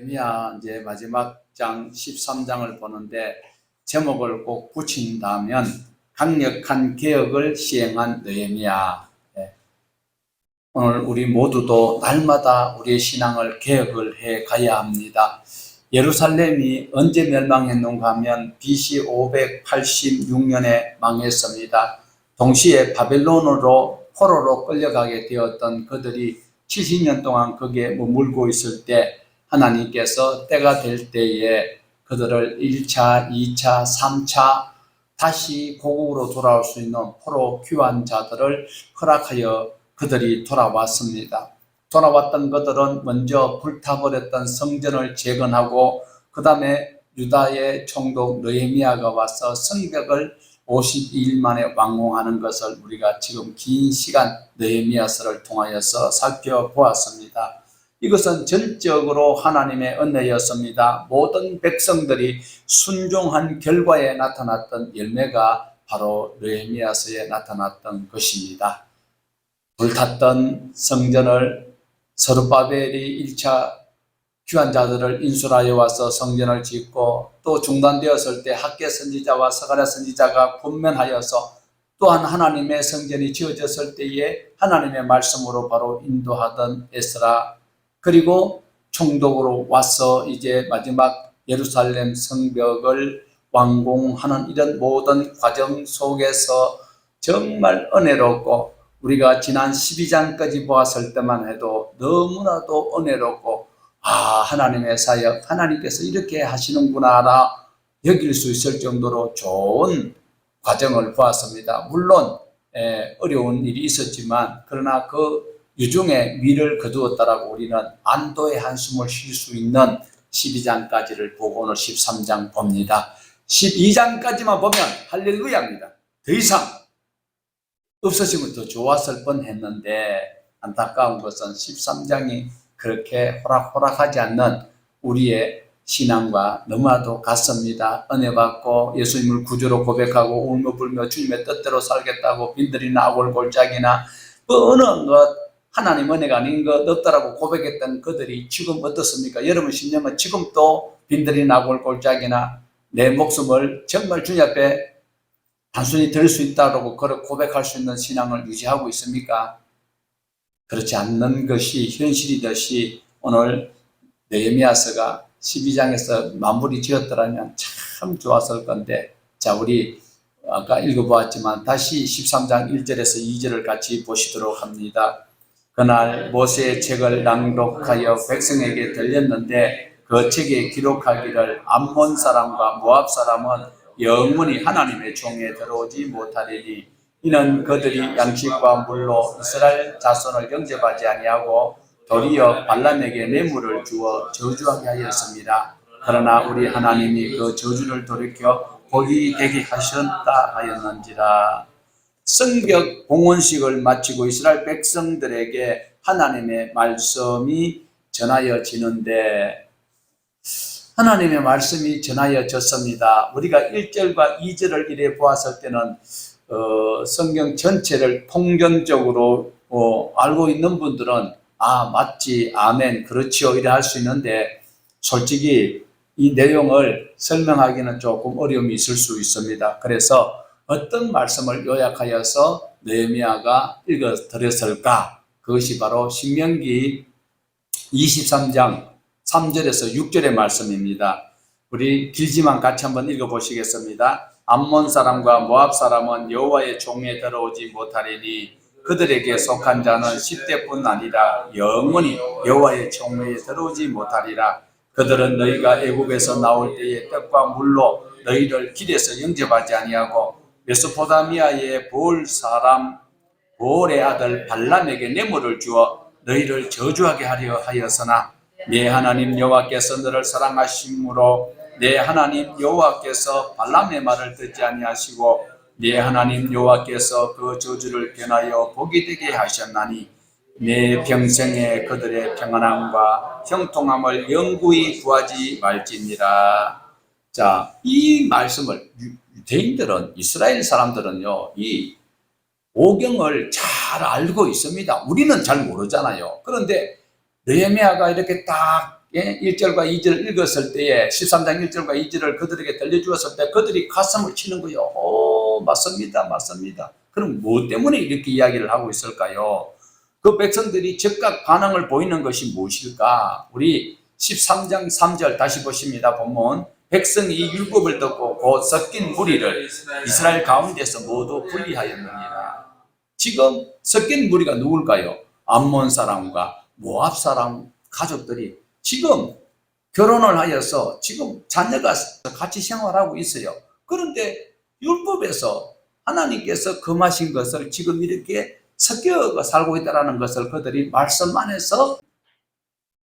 느헤미야 이제 마지막 장 13장을 보는데 제목을 꼭 붙인다면 강력한 개혁을 시행한 느헤미야. 오늘 우리 모두도 날마다 우리의 신앙을 개혁을 해 가야 합니다. 예루살렘이 언제 멸망했는가 하면 BC 586년에 망했습니다. 동시에 바벨론으로 포로로 끌려가게 되었던 그들이 70년 동안 거기에 머물고 있을 때 하나님께서 때가 될 때에 그들을 1차, 2차, 3차 다시 고국으로 돌아올 수 있는 포로 귀환자들을 허락하여 그들이 돌아왔습니다. 돌아왔던 그들은 먼저 불타버렸던 성전을 재건하고 그 다음에 유다의 총독 느헤미야가 와서 성벽을 52일 만에 완공하는 것을 우리가 지금 긴 시간 느헤미야서를 통하여서 살펴보았습니다. 이것은 전적으로 하나님의 은혜였습니다. 모든 백성들이 순종한 결과에 나타났던 열매가 바로 느헤미야서에 나타났던 것입니다. 불탔던 성전을 스룹바벨이 1차 귀환자들을 인술하여 와서 성전을 짓고, 또 중단되었을 때 학개 선지자와 스가랴 선지자가 권면하여서 또한 하나님의 성전이 지어졌을 때에 하나님의 말씀으로 바로 인도하던 에스라, 그리고 총독으로 와서 이제 마지막 예루살렘 성벽을 완공하는 이런 모든 과정 속에서 정말 은혜롭고, 우리가 지난 12장까지 보았을 때만 해도 너무나도 은혜롭고, 하나님의 사역, 하나님께서 이렇게 하시는구나 여길 수 있을 정도로 좋은 과정을 보았습니다. 물론 어려운 일이 있었지만 그러나 그 유중에 미를 거두었다라고 우리는 안도의 한숨을 쉴 수 있는 12장까지를 보고 오늘 13장 봅니다. 12장까지만 보면 할렐루야입니다. 더 이상 없어지면 더 좋았을 뻔했는데 안타까운 것은 13장이 그렇게 호락호락하지 않는 우리의 신앙과 너무나도 같습니다. 은혜 받고 예수님을 구주로 고백하고 울며불며 주님의 뜻대로 살겠다고 빈들이나 아골골짜기나 어느 것 하나님 은혜가 아닌 것 없다라고 고백했던 그들이 지금 어떻습니까? 여러분 심령은 지금 또 빈들이나 아골골짜기나 내 목숨을 정말 주님 앞에 단순히 들 수 있다고 고백할 수 있는 신앙을 유지하고 있습니까? 그렇지 않는 것이 현실이듯이 오늘 느헤미야서가 12장에서 마무리 지었더라면 참 좋았을 건데, 자, 우리 아까 읽어보았지만 다시 13장 1절에서 2절을 같이 보시도록 합니다. 그날 모세의 책을 낭독하여 백성에게 들렸는데 그 책에 기록하기를 암몬 사람과 모압 사람은 영원히 하나님의 종에 들어오지 못하리니 이는 그들이 양식과 물로 이스라엘 자손을 영접하지 아니하고 도리어 발람에게 뇌물을 주어 저주하게 하였습니다. 그러나 우리 하나님이 그 저주를 돌이켜 복이 되게 하셨다 하였는지라. 성벽 봉헌식을 마치고 이스라엘 백성들에게 하나님의 말씀이 전하여지는데, 하나님의 말씀이 전하여졌습니다. 우리가 1절과 2절을 이래 보았을 때는 성경 전체를 통전적으로 알고 있는 분들은 맞지, 아멘, 그렇지요 이래 할 수 있는데, 솔직히 이 내용을 설명하기는 조금 어려움이 있을 수 있습니다. 그래서 어떤 말씀을 요약하여서 느헤미야가 읽어드렸을까? 그것이 바로 신명기 23장 3절에서 6절의 말씀입니다. 우리 길지만 같이 한번 읽어보시겠습니다. 암몬 사람과 모압 사람은 여호와의 종에 들어오지 못하리니 그들에게 속한 자는 10대뿐 아니라 영원히 여호와의 종에 들어오지 못하리라. 그들은 너희가 애굽에서 나올 때에 떡과 물로 너희를 길에서 영접하지 아니하고 메소포타미아의 보올 사람 보올의 아들 발람에게 뇌물을 주어 너희를 저주하게 하려 하였으나 내 하나님 여호와께서 너를 사랑하심으로 내 하나님 여호와께서 발람의 말을 듣지 아니하시고 내 하나님 여호와께서 그 저주를 변하여 복이 되게 하셨나니 내 평생에 그들의 평안함과 형통함을 영구히 구하지 말지니라. 자, 이 말씀을 유대인들은, 이스라엘 사람들은요, 이 오경을 잘 알고 있습니다. 우리는 잘 모르잖아요. 그런데 느헤미야가 이렇게 딱 예? 1절과 2절을 읽었을 때에 13장 1절과 2절을 그들에게 들려주었을 때 그들이 가슴을 치는 거예요. 오, 맞습니다. 맞습니다. 그럼 뭐 때문에 이렇게 이야기를 하고 있을까요? 그 백성들이 즉각 반응을 보이는 것이 무엇일까? 우리 13장 3절 다시 보십니다. 보면 백성이 율법을 듣고 곧 섞인 무리를 이스라엘 가운데서 모두 분리하였느니라. 지금 섞인 무리가 누굴까요? 암몬 사람과 모압 사람 가족들이 지금 결혼을 하여서 지금 자녀가 같이 생활하고 있어요. 그런데 율법에서 하나님께서 금하신 것을 지금 이렇게 섞여 살고 있다는 것을 그들이 말씀 안에서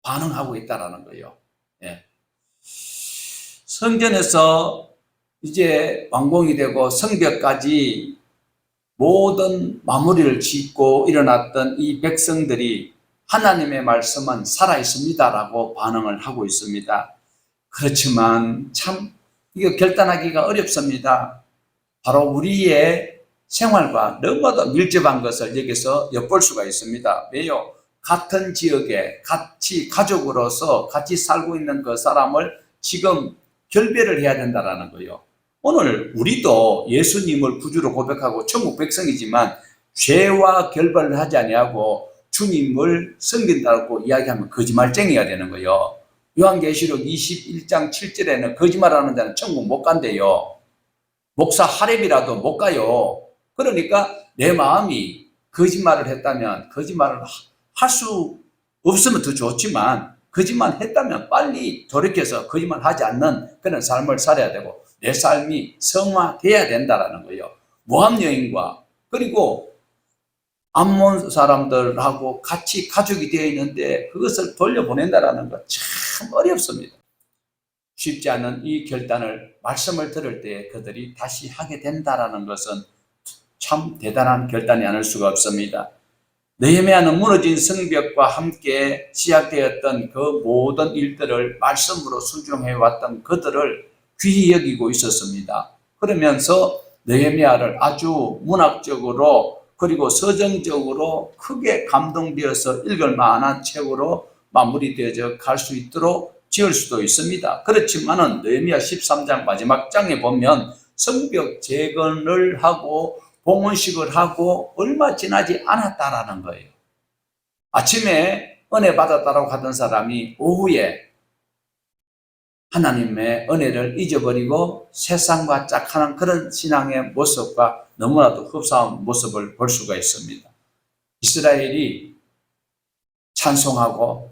반응하고 있다는 거예요. 예. 성전에서 이제 완공이 되고 성벽까지 모든 마무리를 짓고 일어났던 이 백성들이 하나님의 말씀은 살아있습니다라고 반응을 하고 있습니다. 그렇지만 참 이거 결단하기가 어렵습니다. 바로 우리의 생활과 너무도 밀접한 것을 여기서 엿볼 수가 있습니다. 왜요? 같은 지역에 같이 가족으로서 같이 살고 있는 그 사람을 지금 결별을 해야 된다는 거예요. 오늘 우리도 예수님을 구주로 고백하고 천국 백성이지만 죄와 결별을 하지 아니하고 주님을 섬긴다고 이야기하면 거짓말쟁이가 되는 거예요. 요한계시록 21장 7절에는 거짓말하는 자는 천국 못 간대요. 목사 하렙이라도 못 가요. 그러니까 내 마음이 거짓말을 했다면 거짓말을 할 수 없으면 더 좋지만 거짓말 했다면 빨리 돌이켜서 거짓말 하지 않는 그런 삶을 살아야 되고 내 삶이 성화돼야 된다는 거예요. 모압 여인과 그리고 암몬 사람들하고 같이 가족이 되어 있는데 그것을 돌려보낸다는 것 참 어렵습니다. 쉽지 않은 이 결단을 말씀을 들을 때 그들이 다시 하게 된다는 것은 참 대단한 결단이 아닐 수가 없습니다. 느헤미야는 무너진 성벽과 함께 시작되었던 그 모든 일들을 말씀으로 순종해왔던 그들을 귀히 여기고 있었습니다. 그러면서 느헤미야를 아주 문학적으로 그리고 서정적으로 크게 감동되어서 읽을 만한 책으로 마무리되어져 갈 수 있도록 지을 수도 있습니다. 그렇지만은 느헤미야 13장 마지막 장에 보면 성벽 재건을 하고 봉헌식을 하고 얼마 지나지 않았다라는 거예요. 아침에 은혜 받았다라고 하던 사람이 오후에 하나님의 은혜를 잊어버리고 세상과 짝하는 그런 신앙의 모습과 너무나도 흡사한 모습을 볼 수가 있습니다. 이스라엘이 찬송하고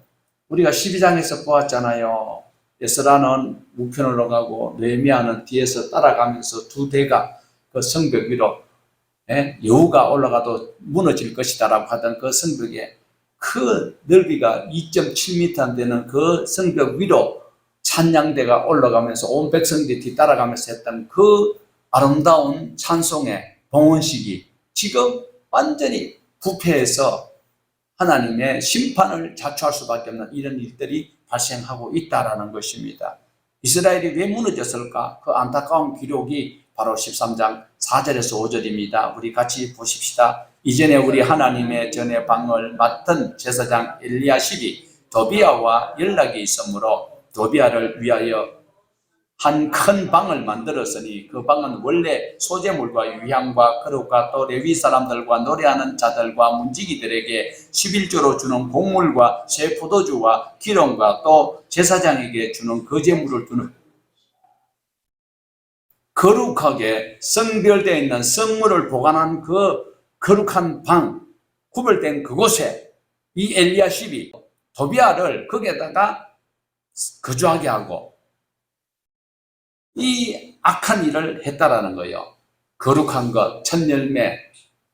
우리가 12장에서 보았잖아요. 에스라는 우편으로 가고 느헤미야는 뒤에서 따라가면서 두 대가 그 성벽 위로 여우가 올라가도 무너질 것이다라고 하던 그 성벽에 그 넓이가 2.7m 되는 그 성벽 위로 찬양대가 올라가면서 온 백성들이 뒤따라가면서 했던 그 아름다운 찬송의 봉헌식이 지금 완전히 부패해서 하나님의 심판을 자초할 수밖에 없는 이런 일들이 발생하고 있다는 것입니다. 이스라엘이 왜 무너졌을까? 그 안타까운 기록이 바로 13장 4절에서 5절입니다. 우리 같이 보십시다. 이전에 우리 하나님의 전의 방을 맡은 제사장 엘리야십이 도비야와 연락이 있으므로 도비야를 위하여 한 큰 방을 만들었으니 그 방은 원래 소재물과 유향과 그릇과 또 레위 사람들과 노래하는 자들과 문지기들에게 11조로 주는 곡물과 새 포도주와 기름과 또 제사장에게 주는 거제물을 두는 거룩하게 성별되어 있는 성물을 보관한 그 거룩한 방, 구별된 그곳에 이 엘리야십이 도비야를 거기에다가 거주하게 하고 이 악한 일을 했다라는 거예요. 거룩한 것, 첫 열매,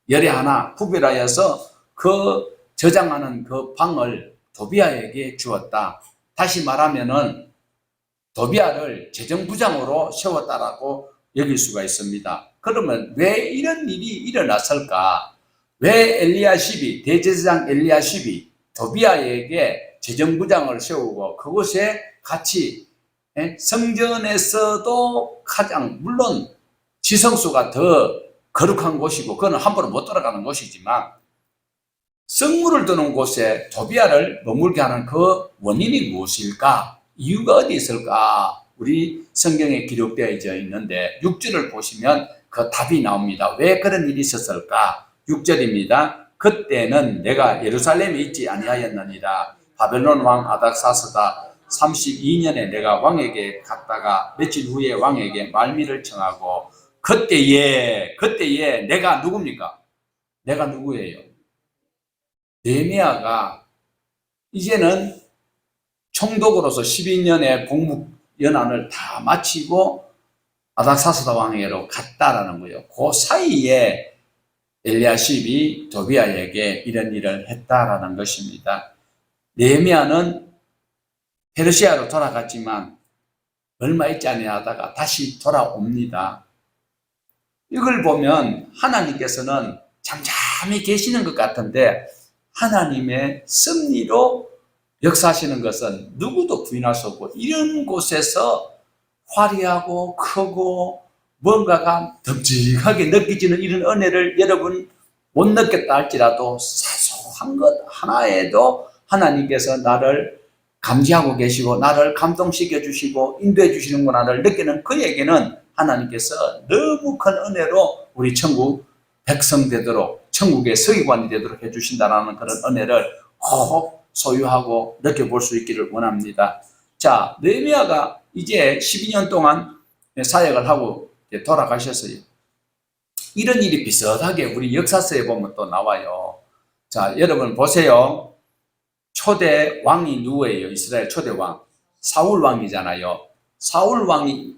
열에 하나 구별하여서 그 저장하는 그 방을 도비야에게 주었다. 다시 말하면은 도비야를 재정부장으로 세웠다라고 여길 수가 있습니다. 그러면 왜 이런 일이 일어났을까? 왜 엘리야십이, 대제사장 엘리야십이 도비야에게 재정부장을 세우고 그곳에 같이 성전에서도 가장 물론 지성소가 더 거룩한 곳이고 그거는 함부로 못 들어가는 곳이지만 성물을 드는 곳에 도비아를 머물게 하는 그 원인이 무엇일까? 이유가 어디 있을까? 우리 성경에 기록되어 있는데 6절을 보시면 그 답이 나옵니다. 왜 그런 일이 있었을까? 6절입니다. 그때는 내가 예루살렘에 있지 아니하였느니라. 바벨론 왕 아닥사스다 32년에 내가 왕에게 갔다가 며칠 후에 왕에게 말미를 청하고 그때에 내가 누굽니까? 내가 누구예요? 느헤미야가 이제는 총독으로서 12년의 공무연한을 다 마치고 아닥사스다 왕에게로 갔다라는 거예요. 그 사이에 엘리야십이 도비아에게 이런 일을 했다라는 것입니다. 느헤미야는 페르시아로 돌아갔지만 얼마 있지 아니하다가 다시 돌아옵니다. 이걸 보면 하나님께서는 잠잠히 계시는 것 같은데 하나님의 섭리로 역사하시는 것은 누구도 부인할 수 없고 이런 곳에서 화려하고 크고 뭔가가 듬직하게 느껴지는 이런 은혜를 여러분 못 느꼈다 할지라도 사소한 것 하나에도 하나님께서 나를 감지하고 계시고 나를 감동시켜 주시고 인도해 주시는구나를 느끼는 그에게는 하나님께서 너무 큰 은혜로 우리 천국 백성 되도록 천국의 서기관이 되도록 해주신다는 그런 은혜를 꼭 소유하고 느껴볼 수 있기를 원합니다. 자, 느헤미야가 이제 12년 동안 사역을 하고 돌아가셨어요. 이런 일이 비슷하게 우리 역사서에 보면 또 나와요. 자, 여러분 보세요. 초대 왕이 누구예요? 이스라엘 초대 왕. 사울 왕이잖아요. 사울 왕이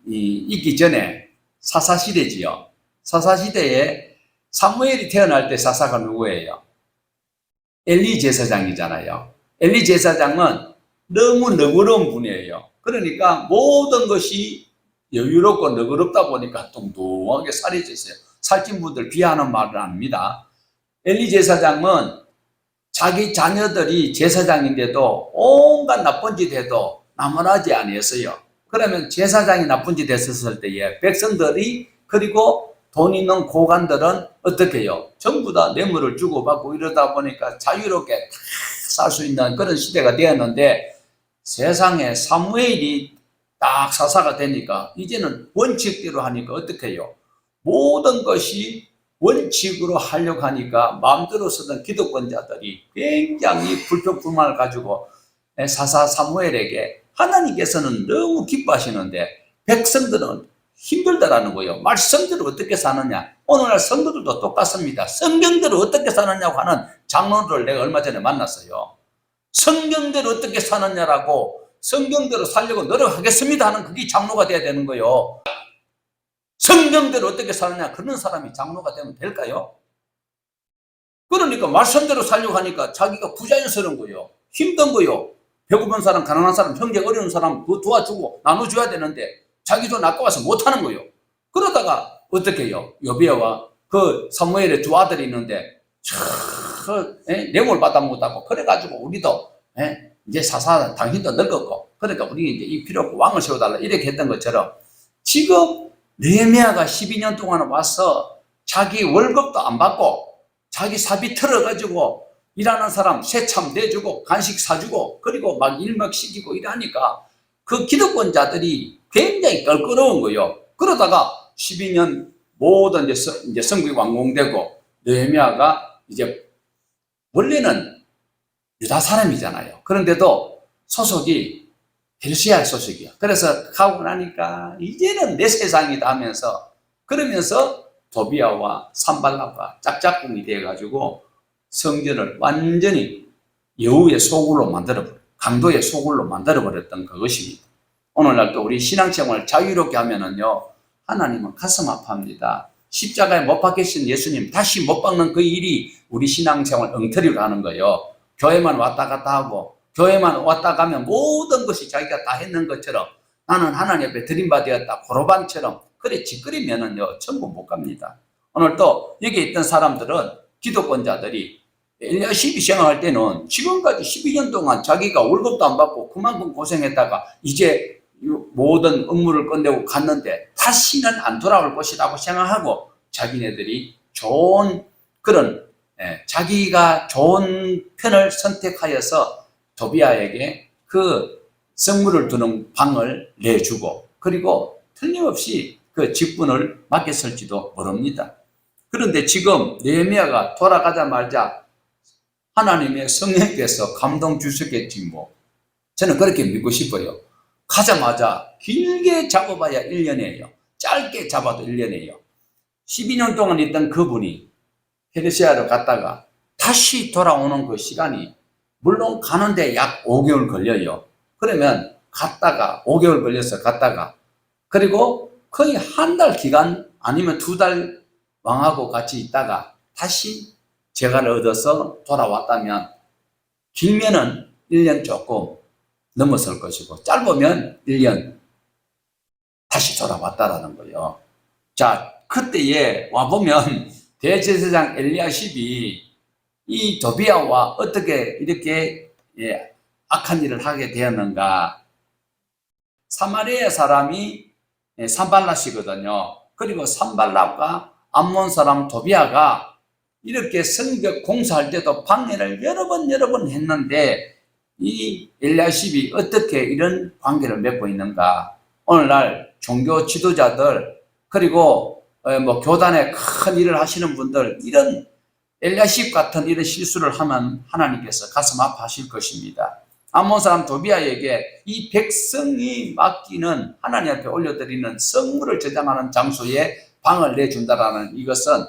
있기 전에 사사시대지요. 사사시대에 사무엘이 태어날 때 사사가 누구예요? 엘리 제사장이잖아요. 엘리 제사장은 너무 너그러운 분이에요. 그러니까 모든 것이 여유롭고 너그럽다 보니까 뚱뚱하게 살이 쪘어요. 살찐 분들 비하하는 말은 아닙니다. 엘리 제사장은 자기 자녀들이 제사장인데도 온갖 나쁜 짓 해도 나무라지 아니었어요. 그러면 제사장이 나쁜 짓 했었을 때에 백성들이 그리고 돈 있는 고관들은 어떻게 해요? 전부 다 뇌물을 주고받고 이러다 보니까 자유롭게 다 살 수 있는 그런 시대가 되었는데 세상에 사무엘이 딱 사사가 되니까 이제는 원칙대로 하니까 어떻게 해요? 모든 것이 원칙으로 하려고 하니까 마음대로 쓰던 기득권자들이 굉장히 불평불만을 가지고 사사 사무엘에게 하나님께서는 너무 기뻐하시는데 백성들은 힘들다라는 거예요. 말씀대로 어떻게 사느냐. 오늘날 성도들도 똑같습니다. 성경대로 어떻게 사느냐고 하는 장로를 내가 얼마 전에 만났어요. 성경대로 어떻게 사느냐라고 성경대로 살려고 노력하겠습니다 하는 그게 장로가 돼야 되는 거예요. 성경대로 어떻게 사느냐 그런 사람이 장로가 되면 될까요? 그러니까 말씀대로 살려고 하니까 자기가 부자연스러운 거예요. 힘든 거예요. 배고픈 사람, 가난한 사람, 형제 어려운 사람 도와주고 나눠줘야 되는데 자기도 낚아와서 못하는 거예요. 그러다가 어떻게 해요? 여비야와 그 사무엘의 두 아들이 있는데 뇌물 받아 못하고 그래가지고 우리도 이제 사사 당신도 늙었고 그러니까 우리 이제 이 필요 없고 왕을 세워달라 이렇게 했던 것처럼 지금 느헤미야가 12년 동안 와서 자기 월급도 안 받고 자기 사비 털어가지고 일하는 사람 새참 내주고 간식 사주고 그리고 막 일막 시키고 이러니까 그 기득권자들이 굉장히 껄끄러운 거예요. 그러다가 12년 모든 이제 성국이 완공되고 느헤미야가 이제 원래는 유다 사람이잖아요. 그런데도 소속이 페르시아 소속이야. 그래서 가고 나니까 이제는 내 세상이다 하면서 그러면서 도비아와 산발락과 짝짝꿍이 돼가지고 성전을 완전히 여우의 소굴로 만들어버려 강도의 소굴로 만들어버렸던 그것입니다. 오늘날 또 우리 신앙생활을 자유롭게 하면은요 하나님은 가슴 아파합니다. 십자가에 못 박히신 예수님 다시 못 박는 그 일이 우리 신앙생활 엉터리로 하는 거예요. 교회만 왔다 갔다 하고 교회만 왔다 가면 모든 것이 자기가 다 했는 것처럼 나는 하나님 앞에 드림받았다 고로반처럼 그래 짓거리면은요 천국 못 갑니다. 오늘 또 여기 있던 사람들은 기독권자들이 엘리야십이 생활할 때는 지금까지 12년 동안 자기가 월급도 안 받고 그만큼 고생했다가 이제 모든 업무를 끝내고 갔는데 다시는 안 돌아올 것이라고 생각하고 자기네들이 좋은 그런 자기가 좋은 편을 선택하여서 도비아에게 그 성물을 두는 방을 내주고 그리고 틀림없이 그 직분을 맡겼을지도 모릅니다. 그런데 지금 느헤미야가 돌아가자마자 하나님의 성령께서 감동 주셨겠지 뭐. 저는 그렇게 믿고 싶어요. 가자마자 길게 잡아봐야 1년이에요. 짧게 잡아도 1년이에요. 12년 동안 있던 그분이 페르시아로 갔다가 다시 돌아오는 그 시간이 물론 가는데 약 5개월 걸려요. 그러면 갔다가 5개월 걸려서 갔다가 그리고 거의 한 달 기간 아니면 2달 왕하고 같이 있다가 다시 재가를 얻어서 돌아왔다면 길면은 1년 조금 넘었을 것이고 짧으면 1년 다시 돌아왔다라는 거예요. 자, 그때에 와보면 대제사장 엘리야십이 이 도비야와 어떻게 이렇게 악한 일을 하게 되었는가. 사마리아 사람이 산발랏이거든요. 그리고 산발랏과 암몬 사람 도비야가 이렇게 성벽 공사할 때도 방해를 여러 번 했는데 이 엘리야십이 어떻게 이런 관계를 맺고 있는가. 오늘날 종교 지도자들 그리고 뭐 교단에 큰 일을 하시는 분들 이런 엘리야십 같은 이런 실수를 하면 하나님께서 가슴 아파하실 것입니다. 암몬 사람 도비아에게 이 백성이 맡기는 하나님 앞에 올려드리는 성물을 저장하는 장소에 방을 내준다라는 이것은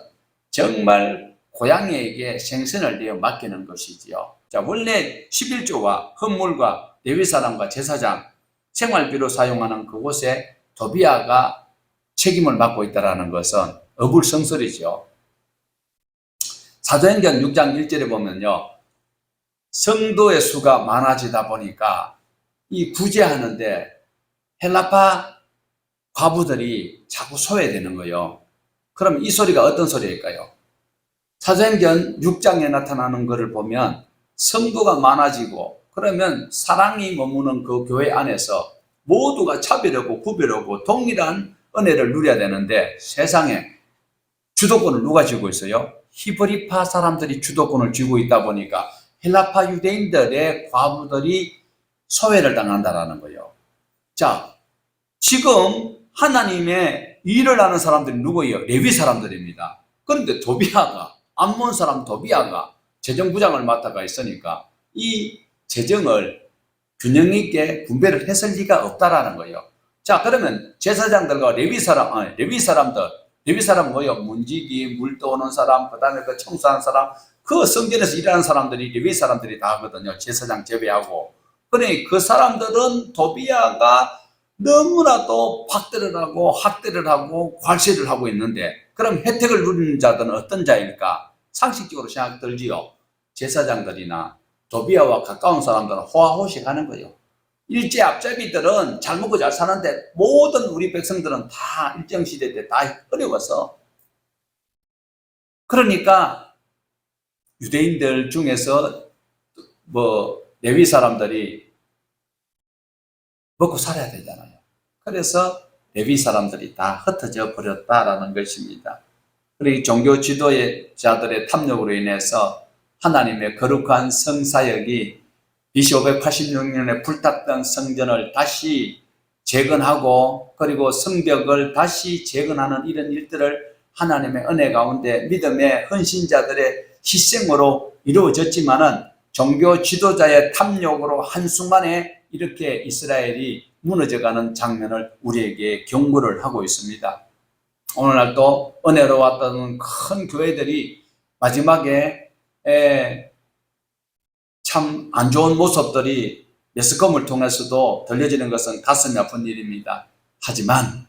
정말 고양이에게 생선을 내어 맡기는 것이지요. 자, 원래 11조와 헌물과 레위 사람과 제사장 생활비로 사용하는 그곳에 도비아가 책임을 맡고 있다는 것은 어불성설이죠. 사도행전 6장 1절에 보면요. 성도의 수가 많아지다 보니까 이 구제하는데 헬라파 과부들이 자꾸 소외되는 거예요. 그럼 이 소리가 어떤 소리일까요? 사도행전 6장에 나타나는 것을 보면 성도가 많아지고 그러면 사랑이 머무는 그 교회 안에서 모두가 차별하고 구별하고 동일한 은혜를 누려야 되는데 세상에 주도권을 누가 쥐고 있어요? 히브리파 사람들이 주도권을 쥐고 있다 보니까 헬라파 유대인들의 과부들이 소외를 당한다라는 거예요. 자, 지금 하나님의 일을 하는 사람들이 누구예요? 레위 사람들입니다. 그런데 도비아가 암몬 사람 도비아가 재정부장을 맡아가 있으니까 이 재정을 균형 있게 분배를 했을 리가 없다라는 거예요. 자, 그러면 제사장들과 레위 사람은 뭐예요? 문지기, 물 떠오는 사람, 그 다음에 그 청소하는 사람, 그 성전에서 일하는 사람들이 레위 사람들이 다 하거든요. 제사장 제외하고. 그러니 그 사람들은 도비아가 너무나도 박대를 하고 학대를 하고 관세를 하고 있는데 그럼 혜택을 누리는 자들은 어떤 자일까? 상식적으로 생각 들지요. 제사장들이나 도비아와 가까운 사람들은 호화호식 하는 거예요. 일제 앞잡이들은 잘 먹고 잘 사는데 모든 우리 백성들은 다 일정 시대 때 다 어려워서 그러니까 유대인들 중에서 뭐 레위 사람들이 먹고 살아야 되잖아요. 그래서 레위 사람들이 다 흩어져 버렸다라는 것입니다. 그리고 종교 지도자들의 탐욕으로 인해서 하나님의 거룩한 성사역이 BC 586년에 불탔던 성전을 다시 재건하고 그리고 성벽을 다시 재건하는 이런 일들을 하나님의 은혜 가운데 믿음의 헌신자들의 희생으로 이루어졌지만은 종교 지도자의 탐욕으로 한순간에 이렇게 이스라엘이 무너져가는 장면을 우리에게 경고를 하고 있습니다. 오늘날 또 은혜로웠던 큰 교회들이 마지막에 참 안 좋은 모습들이 매스컴을 통해서도 들려지는 것은 가슴이 아픈 일입니다. 하지만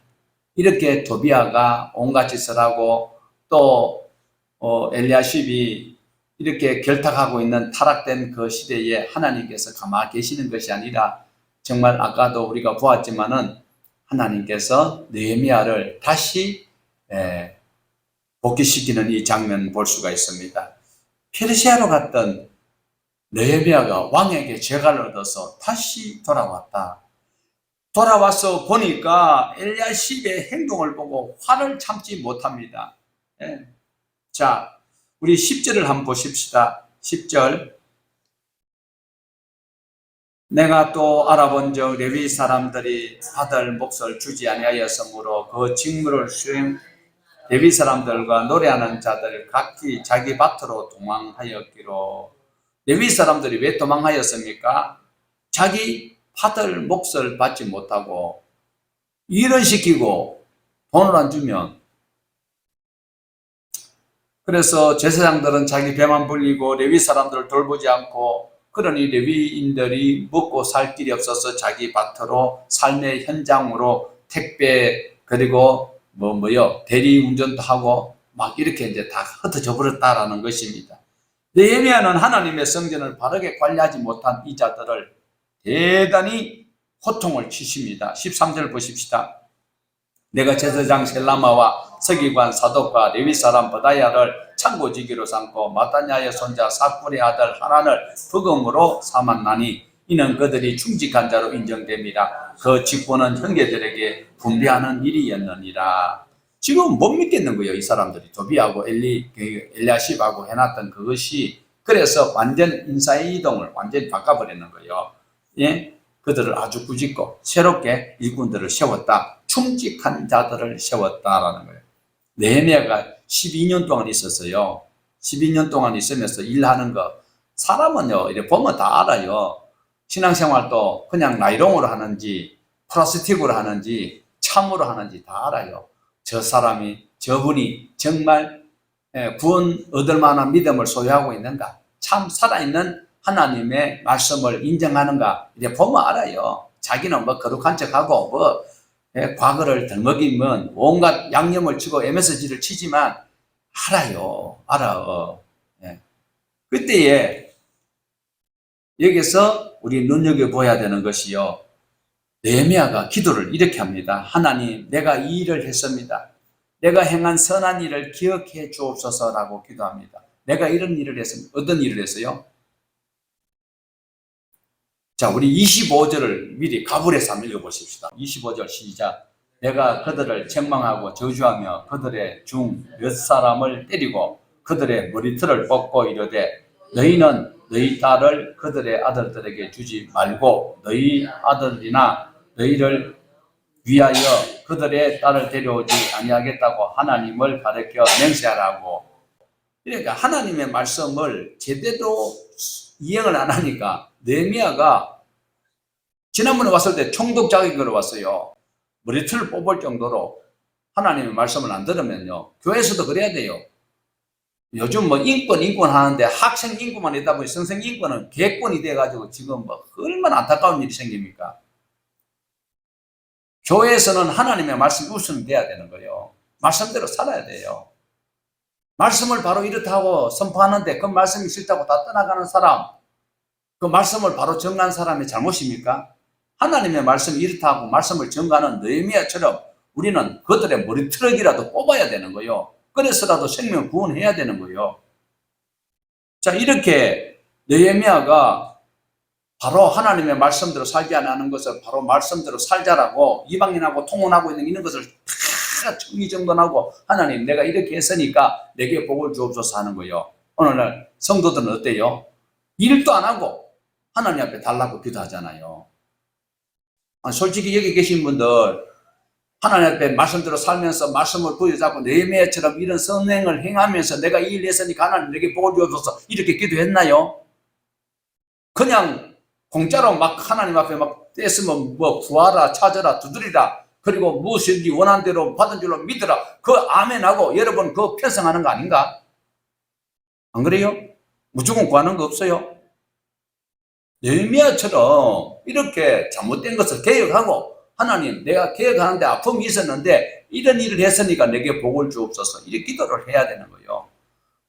이렇게 도비아가 온갖 짓을 하고 또 엘리야십이 이렇게 결탁하고 있는 타락된 그 시대에 하나님께서 가만히 계시는 것이 아니라 정말 아까도 우리가 보았지만은 하나님께서 느헤미야를 다시 복귀시키는 이 장면 볼 수가 있습니다. 페르시아로 갔던 느헤미야가 왕에게 재가를 얻어서 다시 돌아왔다. 돌아와서 보니까 엘리야십의 행동을 보고 화를 참지 못합니다. 자, 우리 10절을 한번 보십시다. 10절. 내가 또 알아본즉 레위 사람들이 받을 몫을 주지 아니하였으므로 그 직무를 수행 레위 사람들과 노래하는 자들 각기 자기 밭으로 도망하였기로. 레위 사람들이 왜 도망하였습니까? 자기 받을 몫을 받지 못하고 일을 시키고 돈을 안 주면, 그래서 제사장들은 자기 배만 불리고 레위 사람들을 돌보지 않고, 그러니 레위인들이 먹고 살 길이 없어서 자기 밭으로 삶의 현장으로 택배 그리고 대리 운전도 하고 막 이렇게 이제 다 흩어져 버렸다라는 것입니다. 느헤미야는 하나님의 성전을 바르게 관리하지 못한 이 자들을 대단히 호통을 치십니다. 13절 보십시다. 내가 제사장 셀라마와 서기관 사독과 레위 사람 버다야를 창고지기로 삼고 마따냐의 손자 사꿀의 아들 하란을 부검으로 삼았나니 이는 그들이 충직한 자로 인정됩니다. 그 직분은 형제들에게 분배하는 일이었느니라. 지금 못 믿겠는 거예요. 이 사람들이 도비하고 엘리야십하고 해놨던 그것이. 그래서 완전 인사의 이동을 완전히 바꿔버리는 거예요. 예? 그들을 아주 꾸짖고 새롭게 일꾼들을 세웠다. 충직한 자들을 세웠다라는 거예요. 느헤미야가 12년 동안 있었어요. 12년 동안 있으면서 일하는 거, 사람은요 이렇게 보면 다 알아요. 신앙생활도 그냥 나이롱으로 하는지 플라스틱으로 하는지 참으로 하는지 다 알아요. 저분이 정말 구원 얻을 만한 믿음을 소유하고 있는가, 참 살아있는 하나님의 말씀을 인정하는가, 이제 보면 알아요. 자기는 뭐 거룩한 척하고 과거를 덜먹이면 온갖 양념을 치고 MSG를 치지만 알아. 예. 그때에 여기서 우리 눈여겨봐야 되는 것이요, 느헤미야가 기도를 이렇게 합니다. 하나님, 내가 이 일을 했습니다. 내가 행한 선한 일을 기억해 주옵소서라고 기도합니다. 내가 이런 일을 했습니다. 어떤 일을 했어요? 자, 우리 25절을 미리 가불해서 한번 읽어보십시다. 25절 시작. 내가 그들을 책망하고 저주하며 그들의 중 몇 사람을 때리고 그들의 머리털을 뽑고 이르되 너희는 너희 딸을 그들의 아들들에게 주지 말고 너희 아들이나 너희를 위하여 그들의 딸을 데려오지 아니하겠다고 하나님을 가르쳐 맹세하라고. 그러니까 하나님의 말씀을 제대로 이행을 안 하니까 느헤미야가 지난번에 왔을 때 총독 자격으로 왔어요. 머리털을 뽑을 정도로 하나님의 말씀을 안 들으면요, 교회에서도 그래야 돼요. 요즘 인권 하는데 학생 인권만 있다 보니 선생 인권은 개권이 돼가지고 지금 얼마나 안타까운 일이 생깁니까? 교회에서는 하나님의 말씀이 우선이 돼야 되는 거예요. 말씀대로 살아야 돼요. 말씀을 바로 이렇다 하고 선포하는데 그 말씀이 싫다고 다 떠나가는 사람, 그 말씀을 바로 정한 사람의 잘못입니까? 하나님의 말씀이 이렇다 하고 말씀을 정하는 느헤미야처럼 우리는 그들의 머리털이라도 뽑아야 되는 거예요. 그래서라도 생명 구원해야 되는 거예요. 자, 이렇게 느헤미야가 바로 하나님의 말씀대로 살지 않는 것을 바로 말씀대로 살자라고 이방인하고 통혼하고 있는 이런 것을 다 정리정돈하고 하나님, 내가 이렇게 했으니까 내게 복을 주옵소서 하는 거예요. 오늘날 성도들은 어때요? 일도 안 하고 하나님 앞에 달라고 기도하잖아요. 솔직히 여기 계신 분들 하나님 앞에 말씀대로 살면서 말씀을 부여잡고 느헤미야처럼 이런 선행을 행하면서 내가 이 일을 했으니까 하나님 내게 복을 주옵소서 이렇게 기도했나요? 그냥 공짜로 막 하나님 앞에 막 떼쓰면 구하라, 찾아라, 두드리라, 그리고 무엇인지 원하는 대로 받은 줄로 믿으라, 그 아멘하고 여러분 그거 편성하는 거 아닌가? 안 그래요? 무조건 구하는 거 없어요? 느헤미야처럼 이렇게 잘못된 것을 개혁하고 하나님, 내가 개혁하는데 아픔이 있었는데 이런 일을 했으니까 내게 복을 주옵소서 이렇게 기도를 해야 되는 거예요.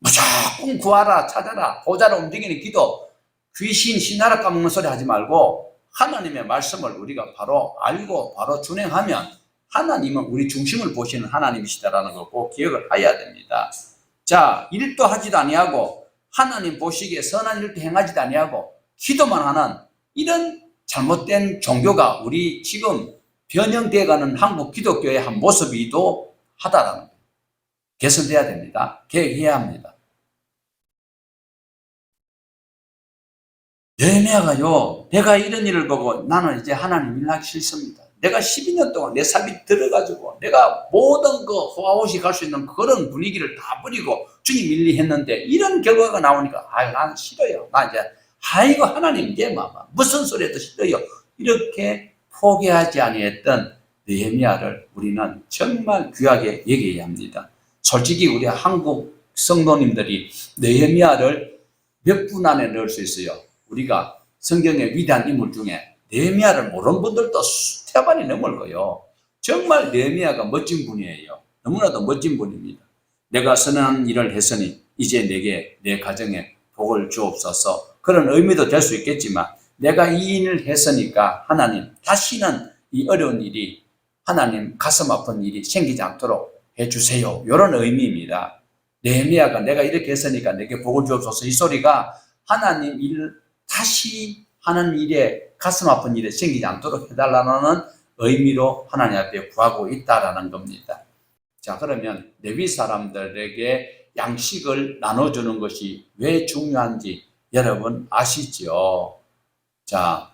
무조건 구하라, 찾아라, 보좌로 움직이는 기도, 귀신 신하라 까먹는 소리 하지 말고 하나님의 말씀을 우리가 바로 알고 바로 준행하면 하나님은 우리 중심을 보시는 하나님이시다라는 걸 꼭 기억을 해야 됩니다. 자, 일도 하지도 아니하고 하나님 보시기에 선한 일도 행하지도 아니하고 기도만 하는 이런 잘못된 종교가 우리 지금 변형되어가는 한국 기독교의 한 모습이기도 하다라는 거예요. 개선돼야 됩니다. 개혁해야 합니다. 느헤미야가요, 내가 이런 일을 보고 나는 이제 하나님 일하기 싫습니다. 내가 12년 동안 내 삶이 들어가지고 내가 모든 그 호화호시 갈 수 있는 그런 분위기를 다 버리고 주님 일리 했는데 이런 결과가 나오니까 난 싫어요. 나 이제 아이고 하나님 이제 무슨 소리 해도 싫어요. 이렇게 포기하지 아니했던 느헤미야를 우리는 정말 귀하게 여겨야 합니다. 솔직히 우리 한국 성도님들이 느헤미야를 몇 분 안에 넣을 수 있어요. 우리가 성경의 위대한 인물 중에 느헤미야를 모르는 분들도 수태반이 넘을 거예요. 정말 느헤미야가 멋진 분이에요. 너무나도 멋진 분입니다. 내가 선한 일을 했으니 이제 내게 내 가정에 복을 주옵소서. 그런 의미도 될 수 있겠지만 내가 이 일을 했으니까 하나님 다시는 이 어려운 일이 하나님 가슴 아픈 일이 생기지 않도록 해주세요. 이런 의미입니다. 느헤미야가 내가 이렇게 했으니까 내게 복을 주옵소서 이 소리가 하나님 일 다시 하는 일에 가슴 아픈 일에 생기지 않도록 해달라는 의미로 하나님 앞에 구하고 있다라는 겁니다. 자, 그러면 레위 사람들에게 양식을 나눠주는 것이 왜 중요한지 여러분 아시죠? 자,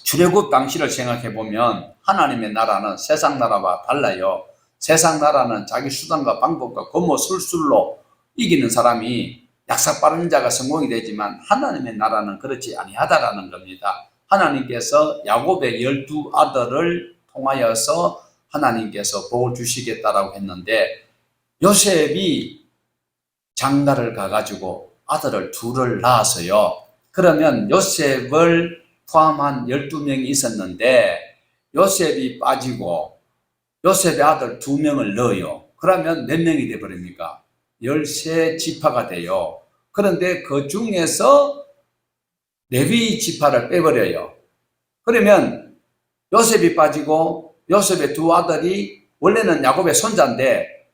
출애굽 당시를 생각해 보면 하나님의 나라는 세상 나라와 달라요. 세상 나라는 자기 수단과 방법과 권모 술술로 이기는 사람이 약삭 빠른 자가 성공이 되지만 하나님의 나라는 그렇지 아니하다라는 겁니다. 하나님께서 야곱의 12아들을 통하여서 하나님께서 복을 주시겠다라고 했는데 요셉이 장가를 가가지고 아들을 둘을 낳았어요. 그러면 요셉을 포함한 12명이 있었는데 요셉이 빠지고 요셉의 아들 2명을 넣어요. 그러면 몇 명이 되어버립니까? 13지파가 돼요. 그런데 그 중에서 레위 지파를 빼버려요. 그러면 요셉이 빠지고 요셉의 2 아들이 원래는 야곱의 손자인데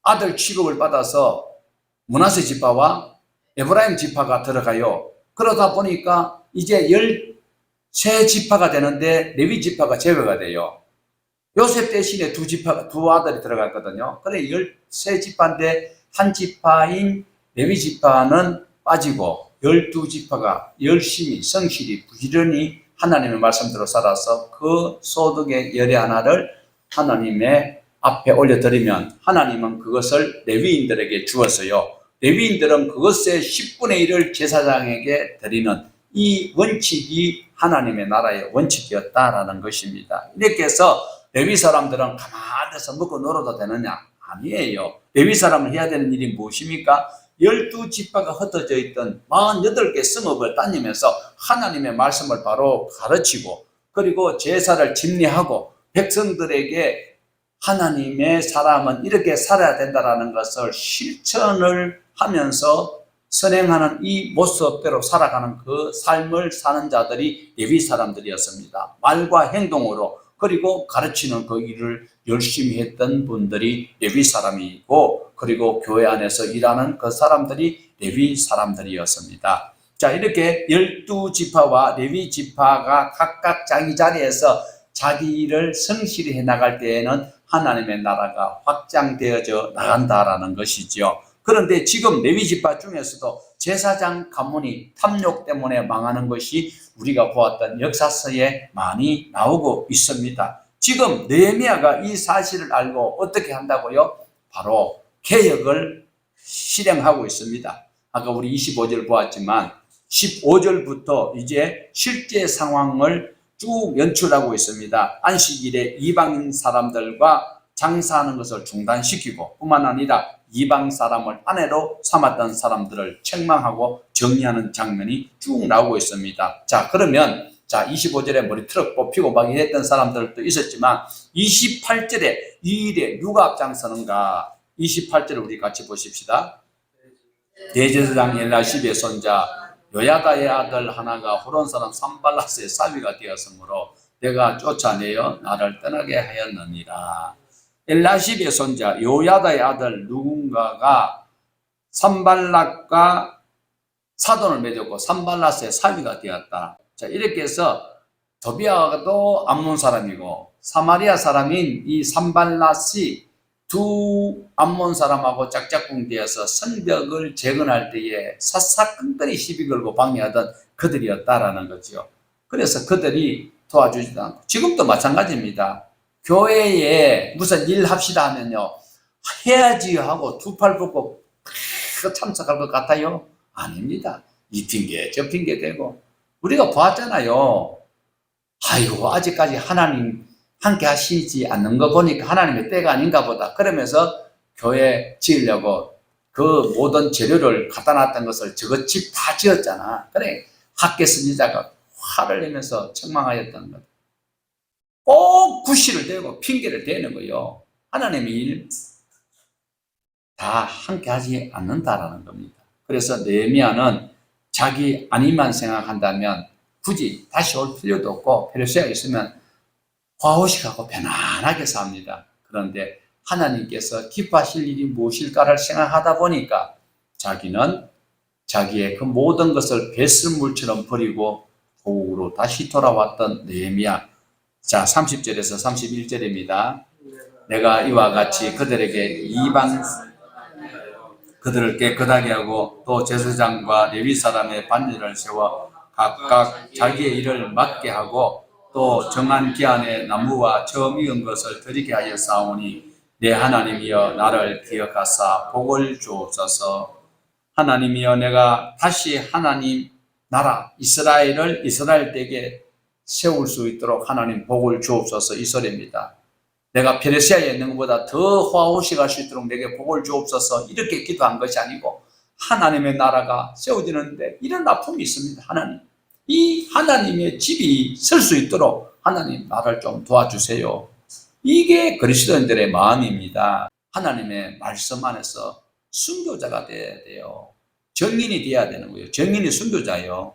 아들 취급을 받아서 므낫세 지파와 에브라임 지파가 들어가요. 그러다 보니까 이제 13지파가 되는데 레위 지파가 제외가 돼요. 요셉 대신에 2 아들이 들어갔거든요. 그래 13지파인데 한 지파인 레위 지파는 빠지고 12지파가 열심히 성실히 부지런히 하나님의 말씀대로 살아서 그 소득의 열의 하나를 하나님의 앞에 올려드리면 하나님은 그것을 레위인들에게 주었어요. 레위인들은 그것의 10분의 1을 제사장에게 드리는 이 원칙이 하나님의 나라의 원칙이었다라는 것입니다. 이렇게 해서 레위 사람들은 가만히서 먹고 놀아도 되느냐? 아니에요. 레위 사람은 해야 되는 일이 무엇입니까? 12지파가 흩어져 있던 48개 성읍을 다니면서 하나님의 말씀을 바로 가르치고 그리고 제사를 집례하고 백성들에게 하나님의 사람은 이렇게 살아야 된다는 것을 실천을 하면서 선행하는 이 모습대로 살아가는 그 삶을 사는 자들이 레위 사람들이었습니다. 말과 행동으로 그리고 가르치는 그 일을 열심히 했던 분들이 레위 사람이고 그리고 교회 안에서 일하는 그 사람들이 레위 사람들이었습니다. 자, 이렇게 12지파와 레위 지파가 각각 자기 자리에서 자기 일을 성실히 해나갈 때에는 하나님의 나라가 확장되어져 나간다라는 것이죠. 그런데 지금 레위 지파 중에서도 제사장 가문이 탐욕 때문에 망하는 것이 우리가 보았던 역사서에 많이 나오고 있습니다. 지금 느헤미야가 이 사실을 알고 어떻게 한다고요? 바로 개혁을 실행하고 있습니다. 아까 우리 25절 보았지만 15절부터 이제 실제 상황을 쭉 연출하고 있습니다. 안식일에 이방 사람들과 장사하는 것을 중단시키고 뿐만 아니라 이방 사람을 아내로 삼았던 사람들을 책망하고 정리하는 장면이 쭉 나오고 있습니다. 자, 그러면 25절에 머리 트럭 뽑히고 막 이랬던 사람들도 있었지만 28절에 이 일에 누가 앞장서는가? 28절을 우리 같이 보십시다. 대제사장 엘리야십의 손자 요야다의 아들 하나가 호론 사람 산발랏의 사위가 되었으므로 내가 쫓아내어 나를 떠나게 하였느니라. 엘리야십의 손자 요야다의 아들 누군가가 산발랏과 사돈을 맺었고 산발랏의 사위가 되었다. 자, 이렇게 해서 도비아도 암몬 사람이고 사마리아 사람인 이 산발랏이 두 암몬 사람하고 짝짝꿍되어서 성벽을 재건할 때에 사사건건히 시비 걸고 방해하던 그들이었다라는 거죠. 그래서 그들이 도와주지도 않고, 지금도 마찬가지입니다. 교회에 무슨 일 합시다 하면요, 해야지 하고 두 팔 뻗고 참석할 것 같아요? 아닙니다. 이 핑계 저 핑계 대고. 우리가 보았잖아요. 아이고, 아직까지 하나님 함께 하시지 않는 거 보니까 하나님의 때가 아닌가 보다. 그러면서 교회 지으려고 그 모든 재료를 갖다 놨던 것을 저거 집 다 지었잖아. 그래, 학계 선지자가 화를 내면서 책망하였던 것. 꼭 구실을 대고 핑계를 대는 거예요. 하나님의 일 다 함께 하지 않는다라는 겁니다. 그래서 느헤미야는 자기 안위만 생각한다면 굳이 다시 올 필요도 없고, 페르시아에 있으면 화호식하고 편안하게 삽니다. 그런데 하나님께서 기뻐하실 일이 무엇일까를 생각하다 보니까 자기는 자기의 그 모든 것을 배설물처럼 버리고 고국으로 다시 돌아왔던 느헤미야. 자, 30절에서 31절입니다. 내가 이와 같이 그들에게 그들을 깨끗하게 하고 또 제사장과 레위 사람의 반열을 세워 각각 자기의 일을 맡게 하고 또 정한 기한에 나무와 처음 익은 것을 드리게 하여 싸우니 내 하나님이여 나를 기억하사 복을 주옵소서. 하나님이여 내가 다시 하나님 나라 이스라엘을 이스라엘 댁에 세울 수 있도록 하나님 복을 주옵소서. 이 소리입니다. 내가 페르시아에 있는 것보다 더 화호식할 수 있도록 내게 복을 주옵소서. 이렇게 기도한 것이 아니고 하나님의 나라가 세워지는데 이런 아픔이 있습니다. 하나님, 이 하나님의 집이 설 수 있도록 하나님 나를 좀 도와주세요. 이게 그리스도인들의 마음입니다. 하나님의 말씀 안에서 순교자가 돼야 돼요. 정인이 돼야 되는 거예요. 정인이 순교자예요.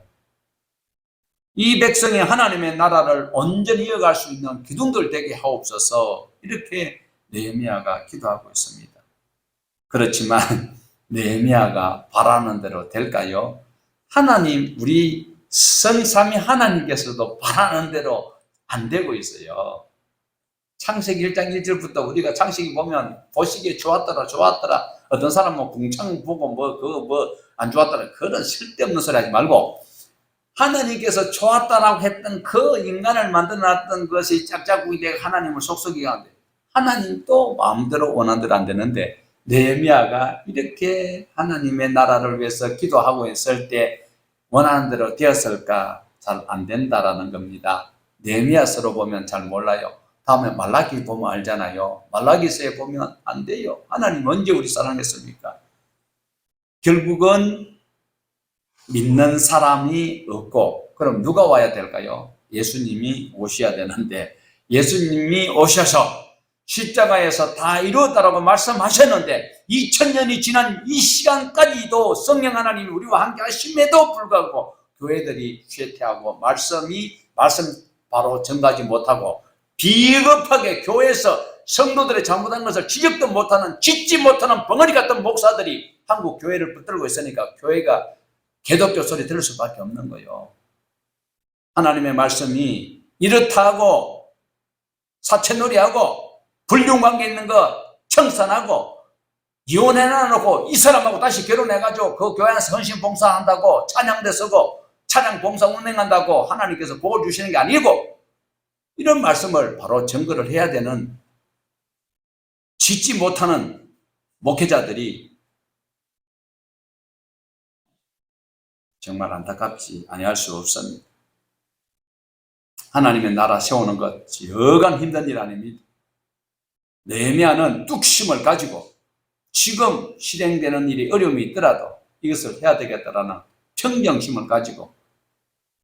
이 백성이 하나님의 나라를 온전히 이어갈 수 있는 기둥들 되게 하옵소서. 이렇게 느헤미야가 기도하고 있습니다. 그렇지만 느헤미야가 바라는 대로 될까요? 하나님, 우리 성삼위 하나님께서도 바라는 대로 안 되고 있어요. 창세기 1장 1절부터 우리가 창세기 보면 보시기에 좋았더라 어떤 사람은 궁창 보고 안 좋았더라, 그런 쓸데없는 소리 하지 말고 하나님께서 좋았다라고 했던 그 인간을 만들어놨던 것이 짝짝꿍이 되고 하나님을 속썩이게 하는데 하나님도 마음대로 원하는 대로 안 되는데, 느헤미야가 이렇게 하나님의 나라를 위해서 기도하고 있을 때 원하는 대로 되었을까? 잘 안 된다라는 겁니다. 느헤미야서로 보면 잘 몰라요. 다음에 말라기 보면 알잖아요. 말라기서에 보면 안 돼요. 하나님 언제 우리 사랑했습니까? 결국은 믿는 사람이 없고, 그럼 누가 와야 될까요? 예수님이 오셔야 되는데, 예수님이 오셔서 십자가에서 다 이루었다라고 말씀하셨는데 2000년이 지난 이 시간까지도 성령 하나님이 우리와 함께 하심에도 불구하고 교회들이 쇠퇴하고 말씀 바로 전가지 못하고 비겁하게 교회에서 성도들의 잘못한 것을 지적도 못하는, 짓지 못하는 벙어리 같은 목사들이 한국 교회를 붙들고 있으니까 교회가 개독교 소리 들을 수밖에 없는 거예요. 하나님의 말씀이 이렇다고 사채놀이하고 불륜관계 있는 거 청산하고 이혼해놔놓고 이 사람하고 다시 결혼해가지고 그 교회 안에서 헌신봉사한다고 찬양대 쓰고 찬양봉사 운행한다고 하나님께서 복을 주시는 게 아니고, 이런 말씀을 바로 증거를 해야 되는 짓지 못하는 목회자들이 정말 안타깝지 아니할 수 없습니다. 하나님의 나라 세우는 것 여간 힘든 일 아닙니다. 느헤미야는 뚝심을 가지고 지금 실행되는 일이 어려움이 있더라도 이것을 해야 되겠다라는 평정심을 가지고,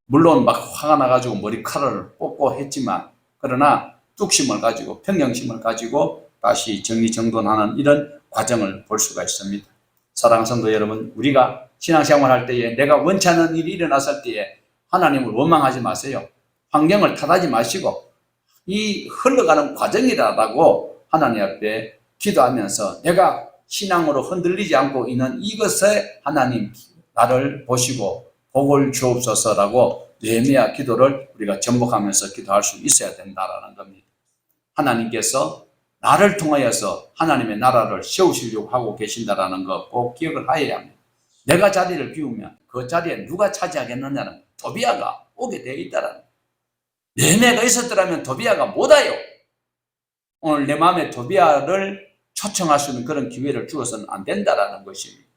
물론 막 화가 나가지고 머리카락을 뽑고 했지만 그러나 뚝심을 가지고 평정심을 가지고 다시 정리정돈하는 이런 과정을 볼 수가 있습니다. 사랑하는 성도 여러분, 우리가 신앙생활 할 때에 내가 원치 않는 일이 일어났을 때에 하나님을 원망하지 마세요. 환경을 탓하지 마시고 이 흘러가는 과정이라고 하나님 앞에 기도하면서 내가 신앙으로 흔들리지 않고 있는 이것에 하나님 나를 보시고 복을 주옵소서라고 느헤미야 기도를 우리가 전복하면서 기도할 수 있어야 된다라는 겁니다. 하나님께서 나를 통하여서 하나님의 나라를 세우시려고 하고 계신다라는 거 꼭 기억을 하여야 합니다. 내가 자리를 비우면 그 자리에 누가 차지하겠느냐는 도비아가 오게 되어 있다라는, 내내가 있었더라면 도비아가 못 와요. 오늘 내 마음에 도비아를 초청할 수 있는 그런 기회를 주어서는 안 된다라는 것입니다.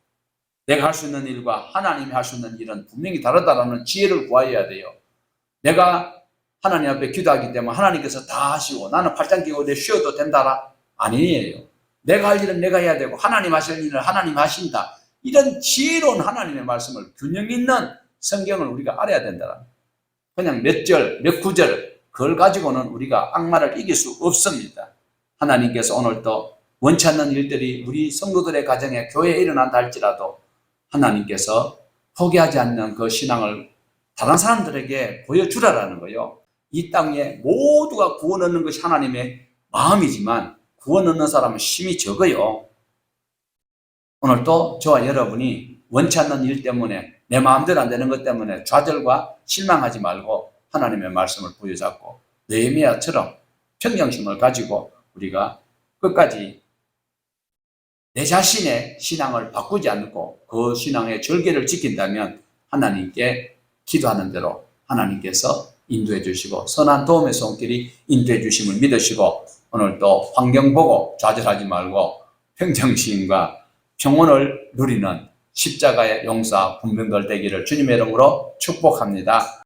내가 할 수 있는 일과 하나님이 할 수 있는 일은 분명히 다르다라는 지혜를 구하여야 돼요. 내가 하나님 앞에 기도하기 때문에 하나님께서 다 하시고 나는 팔짱 끼고 내 쉬어도 된다라? 아니에요. 내가 할 일은 내가 해야 되고 하나님 하실 일은 하나님 하신다. 이런 지혜로운 하나님의 말씀을, 균형 있는 성경을 우리가 알아야 된다. 그냥 몇 절, 몇 구절 그걸 가지고는 우리가 악마를 이길 수 없습니다. 하나님께서 오늘 또 원치 않는 일들이 우리 성도들의 가정에 교회에 일어난다 할지라도 하나님께서 포기하지 않는 그 신앙을 다른 사람들에게 보여주라라는 거예요. 이 땅에 모두가 구원 얻는 것이 하나님의 마음이지만 구원 얻는 사람은 힘이 적어요. 오늘 또 저와 여러분이 원치 않는 일 때문에, 내 마음대로 안 되는 것 때문에 좌절과 실망하지 말고 하나님의 말씀을 부여잡고 느헤미야처럼 평정심을 가지고 우리가 끝까지 내 자신의 신앙을 바꾸지 않고 그 신앙의 절개를 지킨다면 하나님께 기도하는 대로 하나님께서 인도해 주시고 선한 도움의 손길이 인도해 주심을 믿으시고, 오늘 또 환경 보고 좌절하지 말고 평정심과 평온을 누리는 십자가의 용사 군병들 되기를 주님의 이름으로 축복합니다.